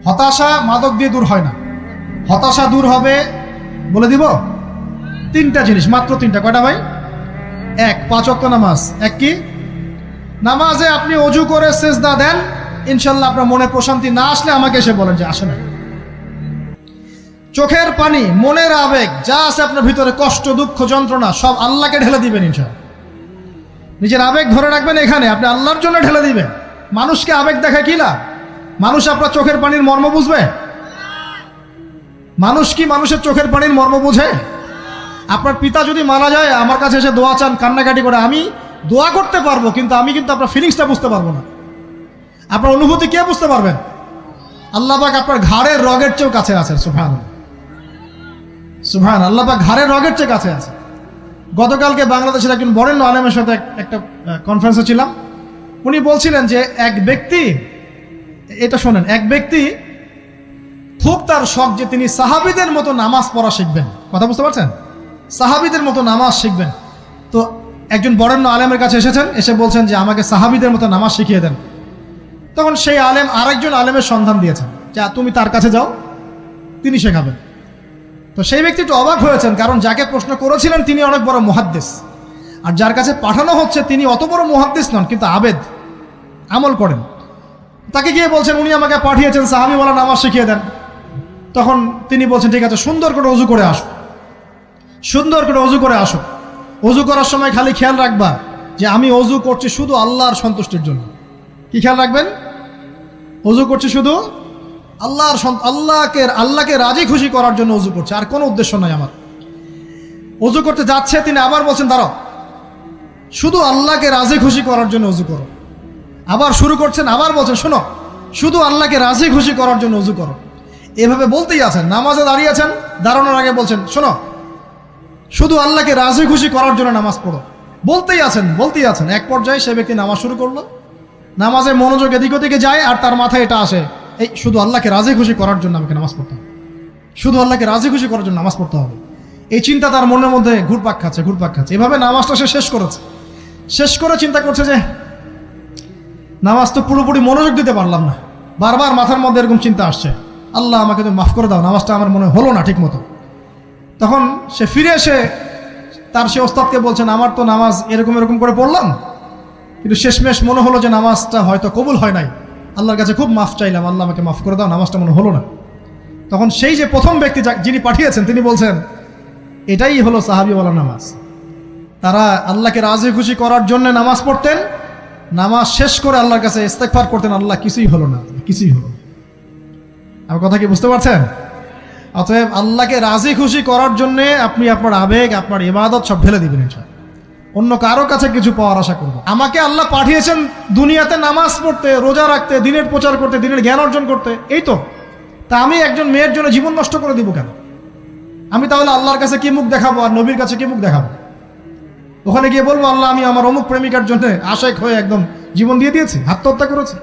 হতাশা মাদক দিয়ে দূর হয় না। হতাশা দূর হবে, বলে দিব, তিনটা জিনিস, মাত্র তিনটা। কয়টা ভাই? এক, 5 ওয়াক্ত নামাজ। এক কি? নামাজে আপনি অজু করে সেজদা দেন, ইনশাল্লাহ আপনার মনে প্রশান্তি না আসলে আমাকে এসে বলেন যে আসে না। চোখের পানি, মনের আবেগ যা আছে আপনার ভিতরে, কষ্ট, দুঃখ, যন্ত্রণা, সব আল্লাহকে ঢেলে দিবেন ইনশাল্লাহ। নিজের আবেগ ধরে রাখবেন এখানে, আপনি আল্লাহর জন্য ঢেলে দিবেন। মানুষকে আবেগ দেখা কি লাভ? মানুষ আপনার চোখের পানির মর্ম বুঝবে? মানুষ কি মানুষের চোখের পানির মর্ম বুঝে? আপনার পিতা যদি মারা যায়, আমার কাছে এসে দোয়া চান কান্নাকাটি করে, আমি দোয়া করতে পারবো, কিন্তু আমি কিন্তু আপনার ফিলিংসটা বুঝতে পারবো না। আপনার অনুভূতি কে বুঝতে পারবেন? আল্লাহ পাক আপনার ঘাড়ের রগের চেয়েও কাছে আছেন। সুবহানাল্লাহ, সুবহান, আল্লাহ পাক ঘাড়ের রগের চেয়ে কাছে আছে। গতকালকে বাংলাদেশের একজন বরেণ্য আলেমের সাথে একটা কনফারেন্সে ছিলাম। উনি বলছিলেন যে এক ব্যক্তি, এটা শোনেন, এক ব্যক্তি খুব তার শখ যে তিনি সাহাবীদের মতো নামাজ পড়া শিখবেন। কথা বুঝতে পারছেন? সাহাবীদের মতো নামাজ শিখবেন। তো একজন বরেণ্য আলেমের কাছে এসেছেন, এসে বলছেন যে আমাকে সাহাবীদের মতো নামাজ শিখিয়ে দেন। তখন সেই আলেম আরেকজন আলেমের সন্ধান দিয়েছেন, যা তুমি তার কাছে যাও, তিনি শেখাবেন। তো সেই ব্যক্তি একটু অবাক হয়েছেন, কারণ যাকে প্রশ্ন করেছিলেন তিনি অনেক বড় মুহাদ্দিস, আর যার কাছে পাঠানো হচ্ছে তিনি অত বড় মুহাদ্দিস নন, কিন্তু আবেদ, আমল করেন। তাকে গিয়ে বলছেন উনি আমাকে পাঠিয়েছেন সাহাবী বলা নামাজ শিখিয়ে দেন। তখন তিনি বলছেন ঠিক আছে, সুন্দর করে অজু করে আসো, সুন্দর করে অজু করে আসো। অজু করার সময় খালি খেয়াল রাখবা যে আমি অজু করছি শুধু আল্লাহর সন্তুষ্টির জন্য। কি খেয়াল রাখবেন? অজু করছি শুধু আল্লাহকে রাজি খুশি করার জন্য অজু করছে, আর কোনো উদ্দেশ্য নাই আমার। অজু করতে যাচ্ছে, তিনি আবার বলছেন দাঁড়াও, শুধু আল্লাহকে রাজি খুশি করার জন্য অজু করো। আবার শুরু করছেন, আবার বলছেন শোনো, শুধু আল্লাহকে রাজি খুশি করার জন্য অজু করো। এভাবে বলতেই আছেন। নামাজে দাঁড়িয়েছেন, দাঁড়ানোর আগে বলছেন শোনো, শুধু আল্লাহকে রাজি খুশি করার জন্য নামাজ পড়ো। বলতেই আছেন। এক পর্যায়ে সে ব্যক্তি নামাজ শুরু করলো। নামাজে মনোযোগ এদিক ওদিকে যায়, আর তার মাথায় এটা আসে, এই শুধু আল্লাহকে রাজি খুশি করার জন্য আমাকে নামাজ পড়তে হবে, শুধু আল্লাহকে রাজি খুশি করার জন্য নামাজ পড়তে হবে। এই চিন্তা তার মনের মধ্যে ঘুরপাক খাচ্ছে। এভাবে নামাজটা সে শেষ করেছে। শেষ করে চিন্তা করছে যে নামাজ তো পুরোপুরি মনোযোগ দিতে পারলাম না। বারবার মাথার মধ্যে এরকম চিন্তা আসছে, আল্লাহ আমাকে তুমি মাফ করে দাও, নামাজটা আমার মনে হলো না ঠিক মতো। তখন সে ফিরে এসে তার সে ওস্তাদকে বলছেন আমার তো নামাজ এরকম করে পড়লাম, কিন্তু শেষমেশ মনে হলো যে নামাজটা হয়তো কবুল হয় নাই। আল্লাহর কাছে খুব মাফ চাইলাম, আল্লাহ আমাকে মাফ করে দাও, নামাজটা মনে হলো না। তখন সেই যে প্রথম ব্যক্তি যিনি পাঠিয়েছেন তিনি বলছেন এটাই হলো সাহাবীওয়ালা নামাজ। তারা আল্লাহকে রাজি খুশি করার জন্য নামাজ পড়তেন, নামাজ শেষ করে আল্লাহর কাছে ইস্তেগফার করতেন, আল্লাহ কিছুই হলো না, কিছুই হলো না। আমার কথা কি বুঝতে পারছেন? অতএব আল্লাহকে রাজি খুশি করার জন্যে আপনি আপনার আবেগ, আপনার ইবাদত সব ঢেলে দিবেন ইনশাআল্লাহ। অন্য কারো কাছে কিছু পাওয়ার আশা করব। আমাকে আল্লাহ পাঠিয়েছেন দুনিয়াতে নামাজ পড়তে, রোজা রাখতে, দিনের প্রচার করতে, দিনের জ্ঞান অর্জন করতে, এই তো। তা আমি একজন মেয়ের জন্য জীবন নষ্ট করে দিব কেন? আমি তাহলে আল্লাহর কাছে কি মুখ দেখাবো, আর নবীর কাছে কি মুখ দেখাবো? ওখানে গিয়ে বলবো আল্লাহ আমি আমার অমুক প্রেমিকার জন্য আশেক হয়ে একদম জীবন দিয়ে দিয়েছি, আত্মহত্যা করেছি।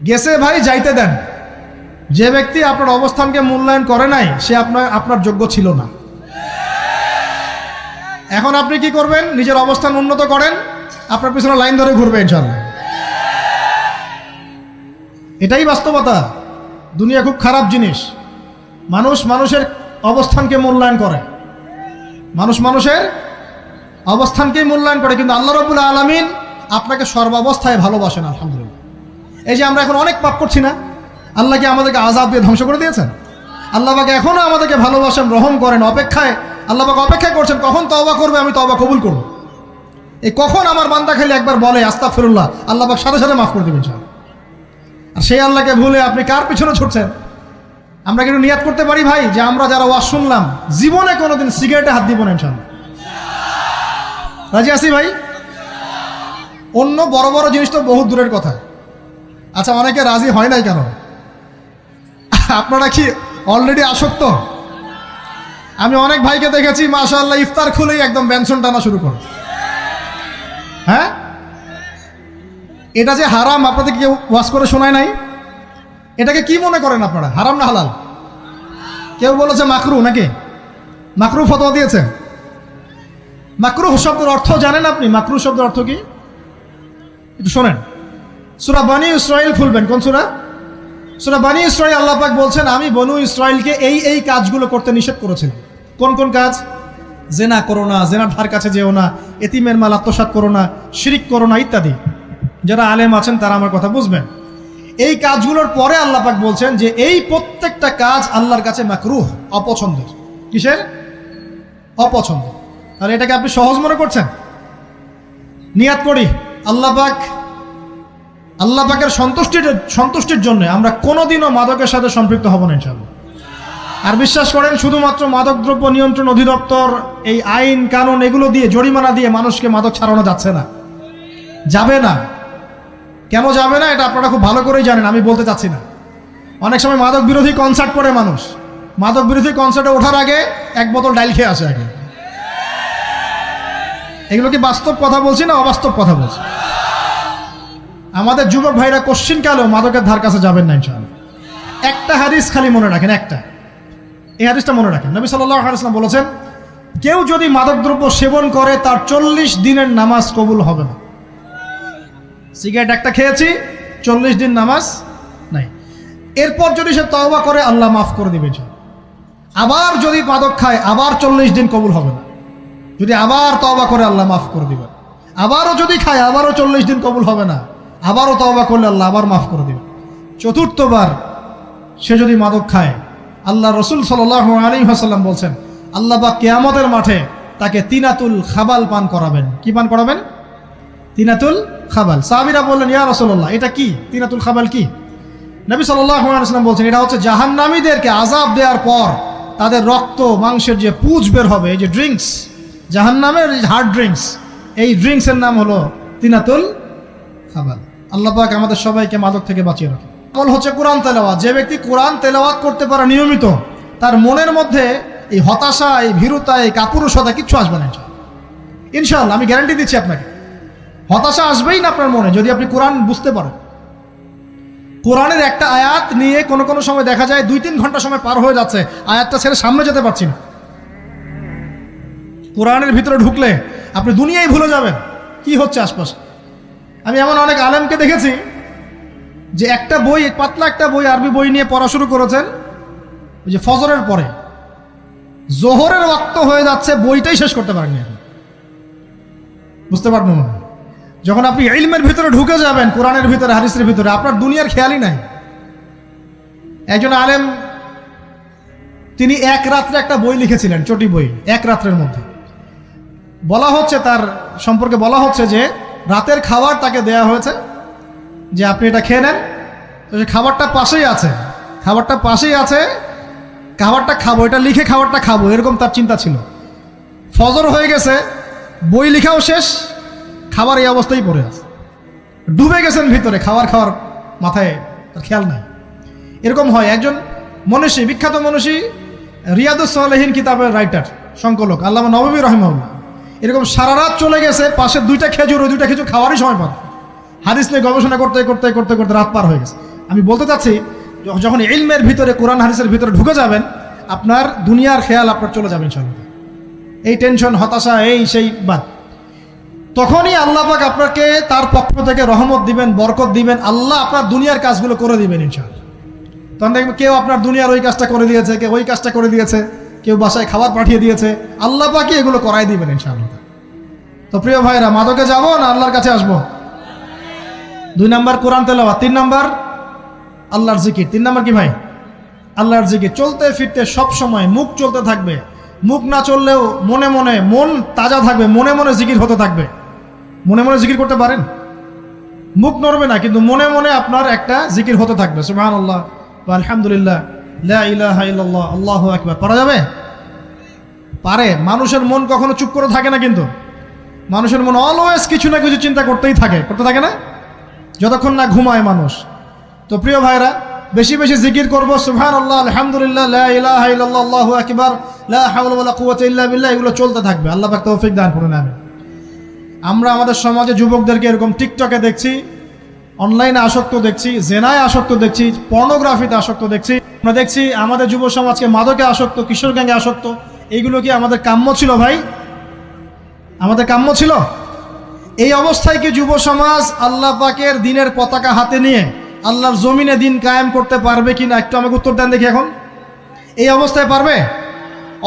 গেছে ভাই, যাইতে দেন। যে ব্যক্তি আপনার অবস্থানকে মূল্যায়ন করে নাই সে আপনার যোগ্য ছিল না। এখন আপনি কি করবেন? নিজের অবস্থান উন্নত করেন, আপনার পিছনে লাইন ধরে ঘুরবে ইনশাআল্লাহ। এটাই বাস্তবতা। দুনিয়া খুব খারাপ জিনিস। মানুষের অবস্থানকে মূল্যায়ন করে, মানুষের অবস্থানকেই মূল্যায়ন করে, কিন্তু আল্লাহ রাব্বুল আলামিন আপনাকে সর্বাবস্থায় ভালোবাসেন। আলহামদুলিল্লাহ। এই যে আমরা এখন অনেক পাপ করছি না, আল্লাহ কি আমাদেরকে আযাব দিয়ে ধ্বংস করে দিয়েছেন? আল্লাহ পাক এখনো আমাদেরকে ভালোবাসেন, রহম করেন, আল্লাহ পাক অপেক্ষা করছেন কখন তওবা করবে, আমি তওবা কবুল করব। এই কখন আমার বান্দা খালি একবার বলে আস্তাগফিরুল্লাহ, আল্লাহ পাক সাথে সাথে মাফ করে দেবেন ইনশাআল্লাহ। আর সেই আল্লাহকে ভুলে আপনি কার পিছনে ছুটছেন? আমরা কিন্তু নিয়াত করতে পারি ভাই যে আমরা যারা ওয়াজ শুনলাম জীবনে কোনোদিন সিগারেটে হাত দিব না ইনশাআল্লাহ। রাজি আছি ভাই? অন্য বড় বড় জিনিস তো বহুত দূরের কথা। আচ্ছা, অনেকে রাজি হয় নাই কেন? আপনারা কি অলরেডি আসক্ত? আমি অনেক ভাইকে দেখেছি মাশাআল্লাহ ইফতার খুলেই একদম বেনসন টানা শুরু করে। হ্যাঁ, এটা যে হারাম আপনাদের কেউ ওয়াজ করে শোনায় নাই? এটাকে কি মনে করেন আপনারা, হারাম না হালাল? কেউ বলেছে মাকরু, নাকি মাকরু ফতোয়া দিয়েছে? মাকরুহ শব্দের অর্থ জানেন আপনি? মাকরুহ শব্দের অর্থ কি একটু শোনেন। সূরা বনী ইসরাঈল খুলবেন। কোন সূরা? সূরা বনী ইসরাঈল আল্লাহ পাক বলছেন, আমি বনু ইসরাঈলকে এই কাজগুলো করতে নিষেধ করেছিলাম। কোন কোন কাজ? জেনা করো না, জেনার ধার কাছে যেও না, এতিমের মাল আত্মসাৎ করো না, শিরিক করো না ইত্যাদি। যারা আলেম আছেন তারা আমার কথা বুঝবেন। এই কাজগুলোর পরে আল্লাহ পাক বলছেন যে এই প্রত্যেকটা কাজ আল্লাহর কাছে মাকরুহ, অপছন্দের। কিসের? অপছন্দ। তাহলে এটাকে আপনি সহজ মনে করছেন? নিয়াত করি আল্লাহ পাকের সন্তুষ্টির জন্য আমরা কোনোদিনও মাদকের সাথে সম্পৃক্ত হব না ইনশাআল্লাহ। আর বিশ্বাস করেন, শুধুমাত্র মাদকদ্রব্য নিয়ন্ত্রণ অধিদপ্তর এই আইন কানুন এগুলো দিয়ে, জরিমানা দিয়ে মানুষকে মাদক ছাড়ানো যাচ্ছে না, যাবে না। কেন যাবে না এটা আপনারা খুব ভালো করেই জানেন, আমি বলতে চাচ্ছি না। অনেক সময় মাদক বিরোধী কনসার্ট করে মানুষ, মাদক বিরোধী কনসার্টে ওঠার আগে এক বোতল ডাইল খেয়ে আসে আগে। এগুলো কি বাস্তব কথা বলছি না অবাস্তব কথা বলছি? আমাদের যুবক ভাইরা কোশ্চিনকালেও মাদকের ধার কাছে যাবেন না ইনশাআল্লাহ। একটা হাদিস খালি মনে রাখেন, এই হাদিসটা মনে রাখেন। নবী সাল্লাল্লাহু আলাইহি ওয়াসাল্লাম বলেছেন, কেউ যদি মাদকদ্রব্য সেবন করে তার 40 দিনের নামাজ কবুল হবে না। সিগারেট একটা খেয়েছি, 40 দিন নামাজ নাই। এরপর যদি সে তওবা করে আল্লাহ মাফ করে দিবেন। আবার যদি মাদক খায় আবার 40 দিন কবুল হবে না। যদি আবার তওবা করে আল্লাহ মাফ করে দিবেন। আবারও যদি খায় আবারও 40 দিন কবুল হবে না। আবারও তওবা করলে আল্লাহ আবার মাফ করে দিবেন। চতুর্থবার সে যদি মাদক খায়, আল্লাহ রসুল সাল্লাল্লাহু আলাইহি ওয়াসাল্লাম বলছেন, আল্লাহ পাক কিয়ামতের মাঠে তাকে তিনাতুল খাবাল পান করাবেন। কি পান করাবেন? তিনাতুল খাবাল। সাহাবীরা বললেন, ইয়া রাসূলুল্লাহ, এটা কি তিনাতুল খাবাল? কি? নবী সাল্লাল্লাহু আলাইহি ওয়াসাল্লাম বলছেন, এটা হচ্ছে জাহান্নামীদেরকে আযাব দেওয়ার পর তাদের রক্ত মাংসের যে পুঁজ বের হবে, এই যে ড্রিঙ্কস, জাহান্নামের হার্ড ড্রিঙ্কস, এই ড্রিঙ্কসের নাম হলো তিনাতুল খাবাল। আল্লাহ পাক আমাদের সবাইকে মাদক থেকে বাঁচিয়ে রাখে। আমল হচ্ছে কোরআন তেলাওয়াত। যে ব্যক্তি কোরআন তেলাওয়াত করতে পারে নিয়মিত, তার মনের মধ্যে এই হতাশা, এই ভীরুতা, এই কাপুরুষতা কিচ্ছু আসবে না ইনশাআল্লাহ। আমি গ্যারান্টি দিচ্ছি আপনাকে, হতাশা আসবেই না আপনার মনে যদি আপনি কোরআন বুঝতে পারেন। কোরআনের একটা আয়াত নিয়ে কোনো সময় দেখা যায় 2-3 ঘন্টা সময় পার হয়ে যাচ্ছে, আয়াতটা ছেড়ে সামনে যেতে পারছি না। কোরআনের ভিতরে ঢুকলে আপনি দুনিয়ায় ভুলে যাবেন কি হচ্ছে আশপাশে। আমি এমন অনেক আলেমকে দেখেছি যে একটা বই, পাতলা একটা বই, আরবি বই নিয়ে পড়া শুরু করেছেন, ওই যে ফজরের পরে জোহরের ওয়াক্ত হয়ে যাচ্ছে, বইটাই শেষ করতে পারেননি। বুঝতে পারবেন না, যখন আপনি ইলমের ভিতরে ঢুকে যাবেন, কোরআনের ভিতরে, হাদিসের ভিতরে, আপনার দুনিয়ার খেয়ালই নাই। একজন আলেম, তিনি এক রাত্রে একটা বই লিখেছিলেন, চটি বই, এক রাত্রের মধ্যে। বলা হচ্ছে, তার সম্পর্কে বলা হচ্ছে যে রাতের খাবার তাকে দেয়া হয়েছে যে আপনি এটা খেয়ে নেন। তো সে খাবারটা পাশেই আছে, খাবারটা খাবো, এটা লিখে খাবারটা খাবো, এরকম তার চিন্তা ছিল। ফজর হয়ে গেছে, বই লিখাও শেষ, খাবার এই অবস্থায় পড়ে আছে, ডুবে গেছেন ভিতরে, খাওয়ার মাথায় তার খেয়াল নাই। এরকম হয়। একজন মনীষী, বিখ্যাত মনীষী, রিয়াদুস সালেহিন কিতাবের রাইটার, সংকলক আল্লামা নববী রাহিমাহুল্লাহ, এরকম সারা রাত চলে গেছে, পাশে 2টা খেজুর, ওই 2টা খেজুর খাওয়ারই সময় পান। হাদিস নিয়ে গবেষণা করতে রাত পার হয়ে গেছে। আমি বলতে চাচ্ছি, যখন ইলমের ভিতরে, কোরআন হাদিসের ভিতরে ঢুকে যাবেন, আপনার দুনিয়ার খেয়াল আপনার চলে যাবেন ইনশাআল্লাহ। এই টেনশন, হতাশা, এই সেই বাদ, তখনই আল্লাহ পাক আপনাকে তার পক্ষ থেকে রহমত দিবেন, বরকত দিবেন, আল্লাহ আপনার দুনিয়ার কাজগুলো করে দিবেন ইনশাআল্লাহ। তখন দেখবেন কেউ আপনার দুনিয়ার ওই কাজটা করে দিয়েছে, কেউ ওই কাজটা করে দিয়েছে, কেউ বাসায় খাবার পাঠিয়ে দিয়েছে, আল্লাহ পাকই এগুলো করাই দিবেন ইনশাআল্লাহ। তো প্রিয় ভাইরা, মাদকে যাব না আল্লাহর কাছে আসবো? 2 নাম্বার কোরআন তেলাওয়াত, 3 নাম্বার আল্লাহর জিকির। 3 নাম্বার কি ভাই? আল্লাহর জিকির। চলতে ফিরতে সব সময় মুখ চলতে থাকবে, মুখ না চললেও মনে মনে মন তাজা থাকবে, মনে মনে জিকির হতে থাকবে। মনে মনে জিকির করতে পারেন? মুখ নড়বে না, কিন্তু মনে মনে আপনার একটা জিকির হতে থাকবে, সুবহানাল্লাহ ওয়া আলহামদুলিল্লাহ, লা ইলাহা ইল্লাল্লাহ, আল্লাহু আকবার। পারা যাবে? পারে। মানুষের মন কখনো চুপ করে থাকে না, কিন্তু মানুষের মন অলওয়েজ কিছু না কিছু চিন্তা করতে থাকে না, যতক্ষণ না ঘুমায় মানুষ। তো প্রিয় ভাইরা, বেশি বেশি জিকির করবো, সুবহানাল্লাহ, আলহামদুলিল্লাহ, লা ইলাহা ইল্লাল্লাহ, আল্লাহু আকবার, লা হাওলা ওয়ালা কুওয়াতা ইল্লা বিল্লাহ, এগুলো চলতে থাকবে। আল্লাহ পাক তৌফিক দান করুন। আমরা আমাদের সমাজে যুবকদেরকে এরকম টিকটকে দেখছি, অনলাইনে আসক্ত দেখছি, জেনায় আসক্ত দেখছি, পর্নোগ্রাফিতে আসক্ত দেখছি। আমরা দেখছি আমাদের যুব সমাজকে মাদকে আসক্ত, কিশোর গ্যাংয়ে আসক্ত। এইগুলো কি আমাদের কাম্য ছিল ভাই? আমাদের কাম্য ছিল? এই অবস্থায় কি যুব সমাজ আল্লাহ পাকের দ্বীনের পতাকা হাতে নিয়ে আল্লাহর জমিনে দিন কায়েম করতে পারবে কিনা একটু আমাকে উত্তর দেন দেখি। এখন এই অবস্থায় পারবে?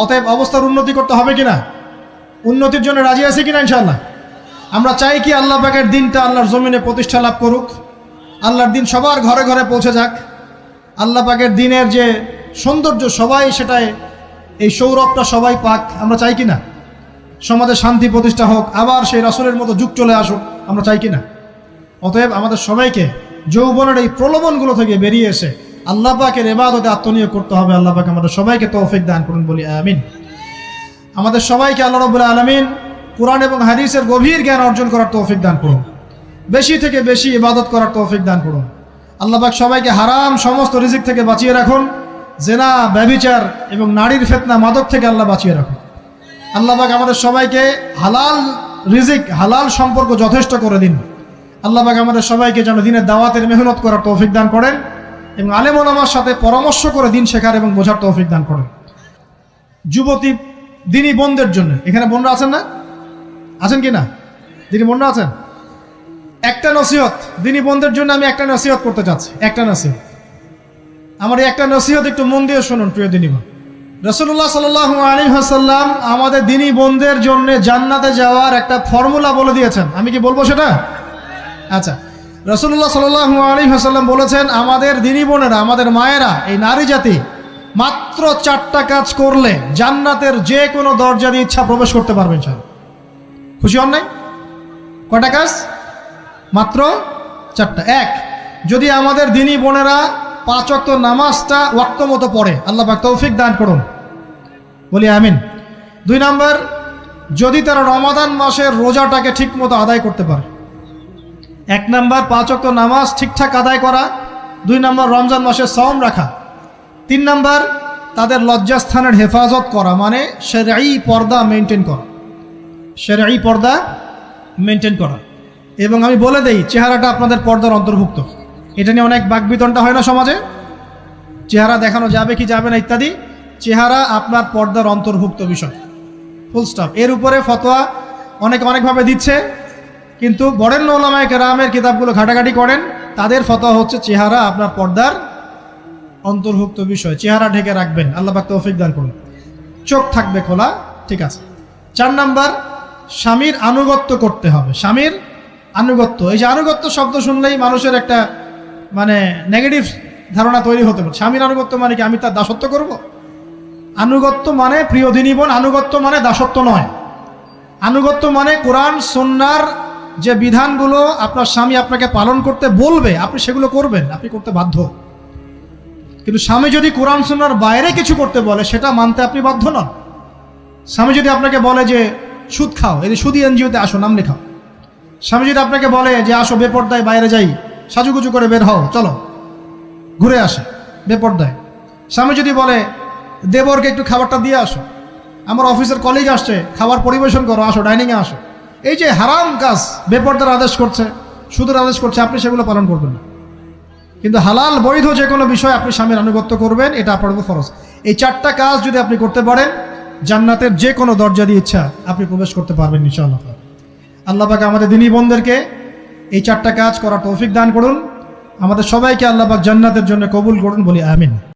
অতএব অবস্থার উন্নতি করতে হবে কিনা? উন্নতির জন্য রাজি আছি কিনা ইনশাআল্লাহ? আমরা চাই কি আল্লাহ পাকের দিনটা আল্লাহর জমিনে প্রতিষ্ঠা লাভ করুক, আল্লাহর দিন সবার ঘরে ঘরে পৌঁছে যাক, আল্লাহ পাকের দিনের যে সৌন্দর্য সবাই সেটাই, এই সৌরভটা সবাই পাক। আমরা চাই কিনা সমাজে শান্তি প্রতিষ্ঠা হোক, আবার সেই রাসূলের মতো যুগ চলে আসুক? আমরা চাই কিনা? অতএব আমাদের সবাইকে যৌবনের এই প্রলোভনগুলো থেকে বেরিয়ে এসে আল্লাহ পাকের ইবাদতে আত্মনিয়োগ করতে হবে। আল্লাহ পাক আমাদের সবাইকে তৌফিক দান করুন, বলি আমিন। আমাদের সবাইকে আল্লাহ রাব্বুল আলামিন কুরআন এবং হাদিসের গভীর জ্ঞান অর্জন করার তৌফিক দান করুন, বেশি থেকে বেশি ইবাদত করার তৌফিক দান করুন। আল্লাহ পাক সবাইকে হারাম সমস্ত রিজিক থেকে বাঁচিয়ে রাখুন, জেনা, ব্যভিচার এবং নারীর ফিতনা, মাদক থেকে আল্লাহ বাঁচিয়ে রাখুন। আল্লাহ পাক আমাদের সবাইকে হালাল রিজিক, হালাল সম্পর্ক যথেষ্ট করে দিন। আল্লাহ পাক আমাদের সবাইকে যেন দিনের দাওয়াতের মেহনত করার তৌফিক দান করেন এবং আলেম ওলামার সাথে পরামর্শ করে দিন শেখার এবং বোঝার তৌফিক দান করেন। যুবতী দিনী বোনদের জন্য, এখানে বোনরা আছেন না? আছেন কি না? দিনী বোনরা আছেন? একটা নসিহত দিনী বোনদের জন্য আমি একটা নসিহত করতে চাচ্ছি, একটা নসিহত। আমার এই একটা নসিহত একটু মন দিয়ে শুনুন প্রিয় দিনী বোন। রাসূলুল্লাহ সাল্লাল্লাহু আলাইহি ওয়াসাল্লাম আমাদের দিনী বোনদের জন্য জান্নাতে যাওয়ার একটা ফর্মুলা বলে দিয়েছেন। আমি কি বলবো সেটা? আচ্ছা, রাসূলুল্লাহ সাল্লাল্লাহু আলাইহি ওয়াসাল্লাম বলেছেন আমাদের দিনী বোনেরা, আমাদের মায়েরা, এই নারী জাতি মাত্র 4টা কাজ করলে জান্নাতের যে কোনো দরজা দিয়ে ইচ্ছা প্রবেশ করতে পারবে ইনশাআল্লাহ। খুশি হন নাই? কয়টা কাজ? মাত্র 4টা। এক, যদি আমাদের দিনী বোনেরা 5 ওয়াক্ত নামাজটা ওয়াক্ত মতো পড়ে, আল্লাহ পাক তৌফিক দান করুন, বলি আমিন। 2 নাম্বার, যদি তারা রমাদান মাসের রোজাটাকে ঠিক মতো আদায় করতে পারে। 1 নাম্বার 5 ওয়াক্ত নামাজ ঠিকঠাক আদায় করা, 2 নাম্বার রমজান মাসে সওম রাখা, 3 নাম্বার তাদের লজ্জাস্থানের হেফাজত করা, মানে শরঈ পর্দা মেনটেন করা, শরঈ পর্দা মেনটেন করা। এবং আমি বলে দেই, চেহারাটা আপনাদের পর্দার অন্তর্ভুক্ত। এটা নিয়ে অনেক বাকবিতণ্ডা হয় না সমাজে, চেহারা দেখানো যাবে কি যাবে না ইত্যাদি। চেহারা আপনার পর্দার অন্তর্ভুক্ত বিষয়, ফুল স্টপ। এর উপরে ফতোয়া অনেকভাবে দিচ্ছে, কিন্তু বরেণ্য উলামায়ে কেরামের কিতাবগুলো ঘাটাঘাটি করেন, তাদের ফতোয়া হচ্ছে চেহারা আপনার পর্দার অন্তর্ভুক্ত বিষয়, চেহারা ঢেকে রাখবেন। আল্লাহ পাক তৌফিক দান করুন। চোখ থাকবে খোলা, ঠিক আছে। 4 নাম্বার, স্বামীর আনুগত্য করতে হবে। স্বামীর আনুগত্য, এই যে আনুগত্য শব্দ শুনলেই মানুষের একটা মানে নেগেটিভ ধারণা তৈরি হতে পারে। স্বামীর আনুগত্য মানে কি আমি তার দাসত্ব করব? আনুগত্য মানে, প্রিয় দিনী বোন, আনুগত্য মানে দাসত্ব নয়। আনুগত্য মানে কোরআন সুন্নাহর যে বিধানগুলো আপনার স্বামী আপনাকে পালন করতে বলবে, আপনি সেগুলো করবেন, আপনি করতে বাধ্য। কিন্তু স্বামী যদি কোরআন সুন্নাহর বাইরে কিছু করতে বলে, সেটা মানতে আপনি বাধ্য নন। স্বামী যদি আপনাকে বলে যে সুদ খাও, এই সুদি এনজিওতে আসো, নাম লেখাও। স্বামী যদি আপনাকে বলে যে আসো বেপর্দায় বাইরে যাই, সাজুগুজু করে বের হও, চলো ঘুরে আসে বেপর্দায়। স্বামী যদি বলে দেবরকে একটু খাবারটা দিয়ে আসো, আমার অফিসের কলিগ আসছে, খাবার পরিবেশন করো, আসো ডাইনিংয়ে আসো। এই যে হারাম কাজ, বেপর্দার আদেশ করছে, সুদের আদেশ করছে, আপনি সেগুলো পালন করবেন না। কিন্তু হালাল বৈধ যে কোনো বিষয় আপনি স্বামীর আনুগত্য করবেন, এটা আপনার উপর ফরজ। এই 4টা কাজ যদি আপনি করতে পারেন, জান্নাতের যে কোনো দরজা দিয়ে ইচ্ছা আপনি প্রবেশ করতে পারবেন ইনশাআল্লাহ। আল্লাহ পাক আমাদের দিনী বোনদেরকে এই 4টা কাজ করার তৌফিক দান করুন। আমাদের সবাইকে আল্লাহ পাক জান্নাতের জন্য কবুল করুন, বলি আমিন।